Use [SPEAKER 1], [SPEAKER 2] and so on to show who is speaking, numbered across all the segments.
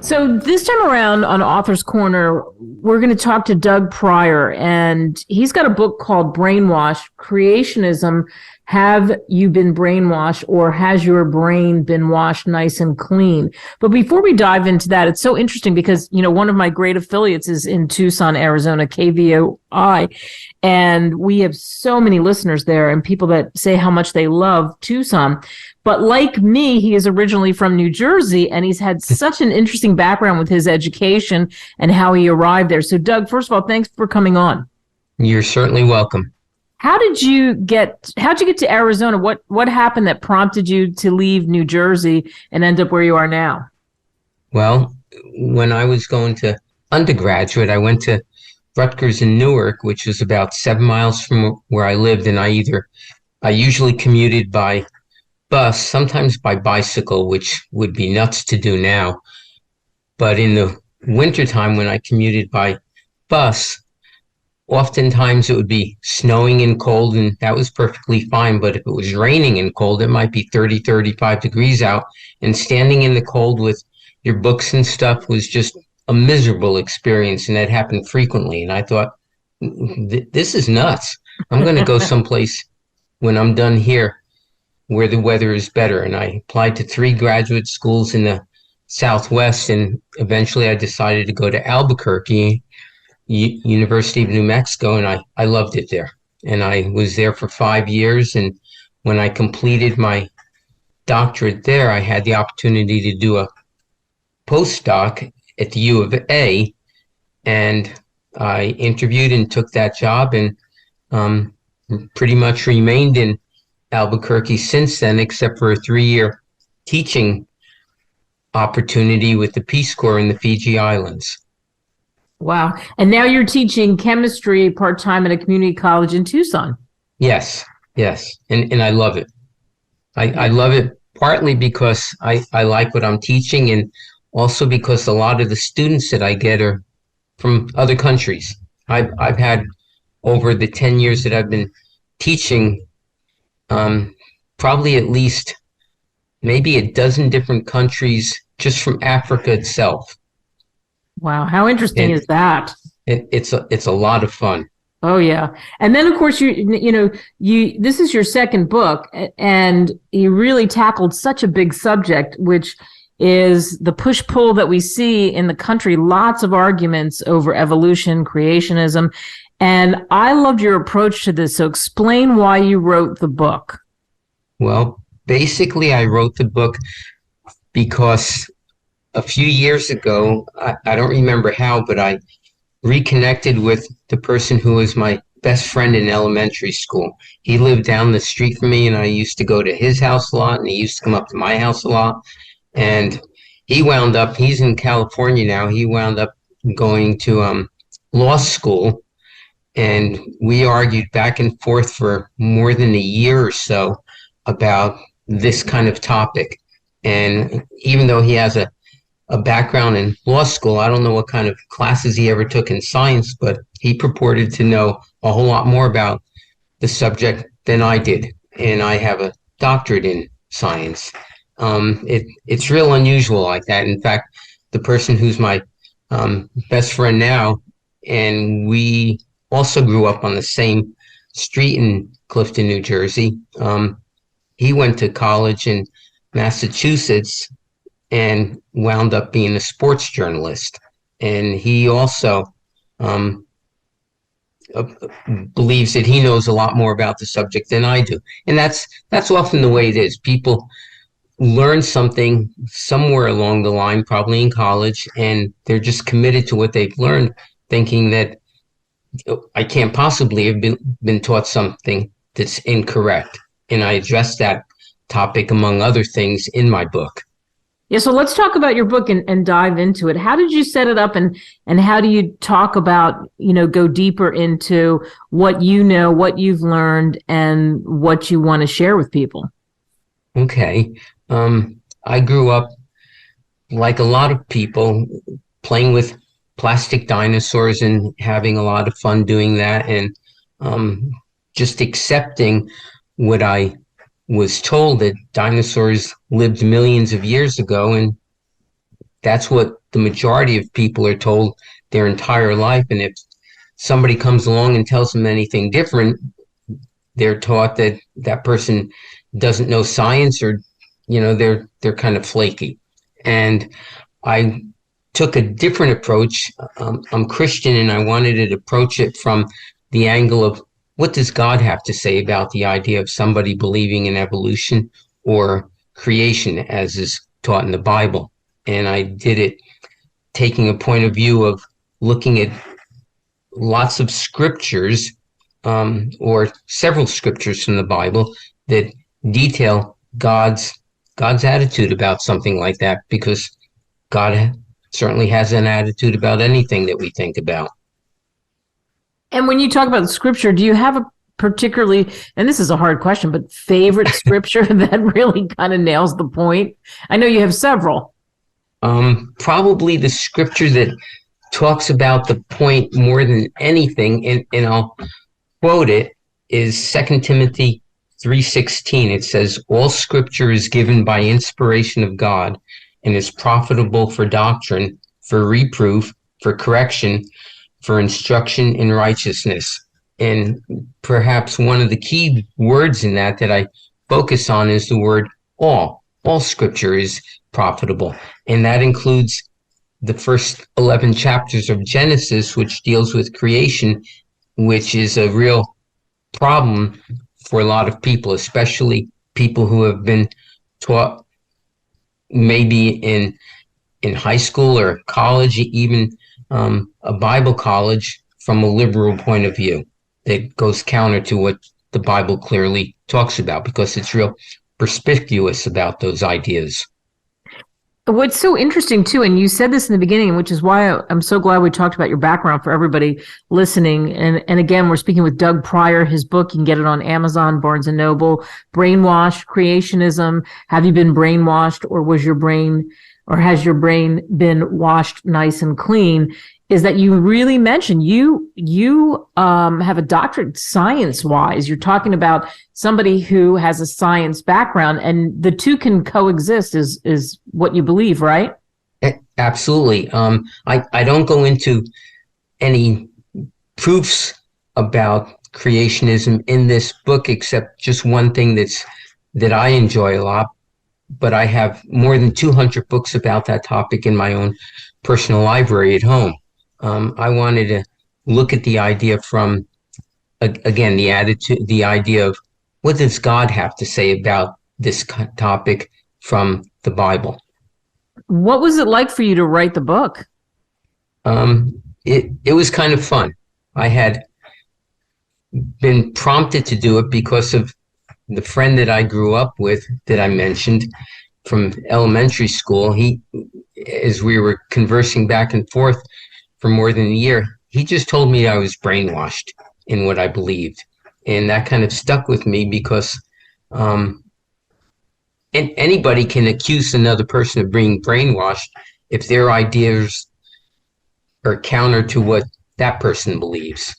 [SPEAKER 1] So this time around on Author's Corner, we're going to talk to Doug Priore, and he's got a book called Brainwashed, Creationism. Have you been brainwashed, or has your brain been washed nice and clean? But before we dive into that, it's so interesting because, one of my great affiliates is in Tucson, Arizona, KVOI, and we have so many listeners there and people that say how much they love Tucson. But like me, he is originally from New Jersey, and he's had such an interesting background with his education and how he arrived there. So, Doug, first of all, thanks for coming on.
[SPEAKER 2] You're certainly welcome.
[SPEAKER 1] How'd you get to Arizona? What happened that prompted you to leave New Jersey and end up where you are now?
[SPEAKER 2] Well, when I was going to undergraduate, I went to Rutgers in Newark, which was about 7 miles from where I lived, and I usually commuted by bus, sometimes by bicycle, which would be nuts to do now. But in the wintertime, when I commuted by bus, oftentimes it would be snowing and cold, and that was perfectly fine. But if it was raining and cold, it might be 30, 35 degrees out, and standing in the cold with your books and stuff was just a miserable experience, and that happened frequently. And I thought, this is nuts. I'm going to go someplace when I'm done here where the weather is better. And I applied to 3 graduate schools in the Southwest, and eventually I decided to go to Albuquerque, University of New Mexico, and I loved it there. And I was there for 5 years, and when I completed my doctorate there, I had the opportunity to do a postdoc at the U of A, and I interviewed and took that job, and pretty much remained in Albuquerque since then, except for a 3-year teaching opportunity with the Peace Corps in the Fiji Islands.
[SPEAKER 1] Wow. And now you're teaching chemistry part-time at a community college in Tucson.
[SPEAKER 2] Yes. And I love it. I love it partly because I like what I'm teaching, and also because a lot of the students that I get are from other countries. I've had, over the 10 years that I've been teaching, probably at least maybe a dozen different countries just from Africa itself.
[SPEAKER 1] Wow, how interesting is that?
[SPEAKER 2] It's a lot of fun.
[SPEAKER 1] Oh yeah, and then of course you this is your second book, and you really tackled such a big subject, which is the push-pull that we see in the country. Lots of arguments over evolution, creationism. And I loved your approach to this. So explain why you wrote the book.
[SPEAKER 2] Well, basically, I wrote the book because a few years ago, I don't remember how, but I reconnected with the person who was my best friend in elementary school. He lived down the street from me, and I used to go to his house a lot, and he used to come up to my house a lot. And he's in California now. He wound up going to law school. And we argued back and forth for more than a year or so about this kind of topic. And even though he has a background in law school, I don't know what kind of classes he ever took in science, but he purported to know a whole lot more about the subject than I did. And I have a doctorate in science. It's real unusual like that. In fact, the person who's my best friend now, and we also grew up on the same street in Clifton, New Jersey. He went to college in Massachusetts and wound up being a sports journalist. And he also believes that he knows a lot more about the subject than I do. And that's often the way it is. People learn something somewhere along the line, probably in college, and they're just committed to what they've learned, thinking that I can't possibly have been taught something that's incorrect. And I address that topic, among other things, in my book.
[SPEAKER 1] Yeah, so let's talk about your book and dive into it. How did you set it up, and how do you talk about, go deeper into what you know, what you've learned, and what you want to share with people?
[SPEAKER 2] Okay. I grew up, like a lot of people, playing with plastic dinosaurs and having a lot of fun doing that, and just accepting what I was told, that dinosaurs lived millions of years ago, and that's what the majority of people are told their entire life. And if somebody comes along and tells them anything different, they're taught that that person doesn't know science, or, they're kind of flaky. And I took a different approach. I'm Christian, and I wanted to approach it from the angle of, what does God have to say about the idea of somebody believing in evolution or creation as is taught in the Bible? And I did it taking a point of view of looking at lots of scriptures, or several scriptures from the Bible that detail God's attitude about something like that, because God certainly has an attitude about anything that we think about.
[SPEAKER 1] And when you talk about the scripture, do you have a particularly, and this is a hard question, but favorite scripture that really kind of nails the point? I know you have several.
[SPEAKER 2] Probably the scripture that talks about the point more than anything, and I'll quote it, is 2 Timothy 3:16. It says, "All scripture is given by inspiration of God and is profitable for doctrine, for reproof, for correction, for instruction in righteousness." And perhaps one of the key words in that I focus on is the word all. All scripture is profitable. And that includes the first 11 chapters of Genesis, which deals with creation, which is a real problem for a lot of people, especially people who have been taught maybe in high school or college, even a Bible college, from a liberal point of view that goes counter to what the Bible clearly talks about, because it's real perspicuous about those ideas.
[SPEAKER 1] What's so interesting too, and you said this in the beginning, which is why I'm so glad we talked about your background for everybody listening. And again, we're speaking with Doug Priore. His book, you can get it on Amazon, Barnes and Noble. Brainwashed, Creationism. Have you been brainwashed, or has your brain been washed nice and clean? Is that you really mentioned you have a doctorate science-wise. You're talking about somebody who has a science background, and the two can coexist, is what you believe, right?
[SPEAKER 2] Absolutely. I don't go into any proofs about creationism in this book, except just one thing that I enjoy a lot. But I have more than 200 books about that topic in my own personal library at home. I wanted to look at the idea from, again, the idea of, what does God have to say about this topic from the Bible?
[SPEAKER 1] What was it like for you to write the book?
[SPEAKER 2] It was kind of fun. I had been prompted to do it because of the friend that I grew up with that I mentioned from elementary school. He, as we were conversing back and forth for more than a year, he just told me I was brainwashed in what I believed. And that kind of stuck with me, because and anybody can accuse another person of being brainwashed if their ideas are counter to what that person believes.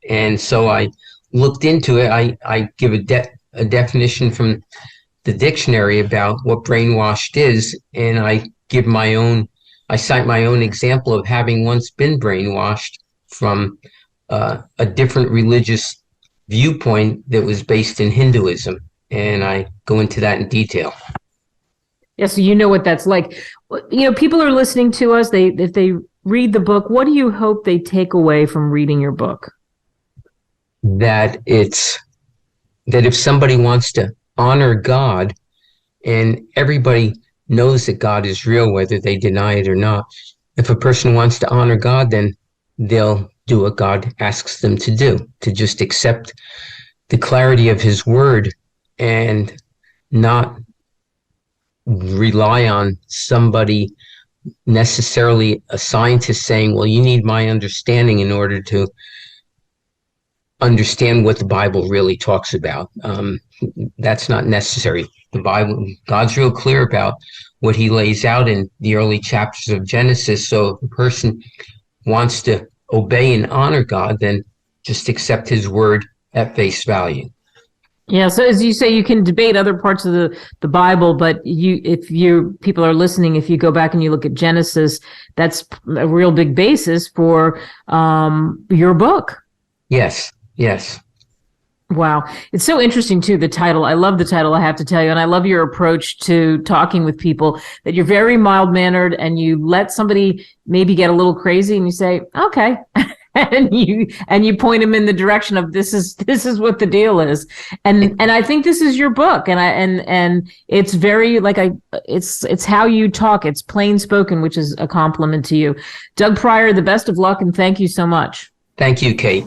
[SPEAKER 2] And so I looked into it. I give a definition from the dictionary about what brainwashed is, and I cite my own example of having once been brainwashed from a different religious viewpoint that was based in Hinduism. And I go into that in detail.
[SPEAKER 1] Yeah, so you know what that's like. People are listening to us. If they read the book, what do you hope they take away from reading your book?
[SPEAKER 2] That if somebody wants to honor God, and everybody knows that God is real, whether they deny it or not. If a person wants to honor God, then they'll do what God asks them to do, to just accept the clarity of his word and not rely on somebody, necessarily a scientist, saying, well, you need my understanding in order to understand what the Bible really talks about. That's not necessary. The Bible, God's real clear about what he lays out in the early chapters of Genesis. So if a person wants to obey and honor God, then just accept his word at face value.
[SPEAKER 1] Yeah, so as you say, you can debate other parts of the Bible, but people are listening, if you go back and you look at Genesis, that's a real big basis for your book.
[SPEAKER 2] Yes, yes.
[SPEAKER 1] Wow. It's so interesting too, the title. I love the title, I have to tell you. And I love your approach to talking with people, that you're very mild mannered and you let somebody maybe get a little crazy and you say, okay. And you point them in the direction of this is what the deal is. And I think this is your book. And it's very it's how you talk. It's plain spoken, which is a compliment to you. Doug Priore, the best of luck and thank you so much.
[SPEAKER 2] Thank you, Kate.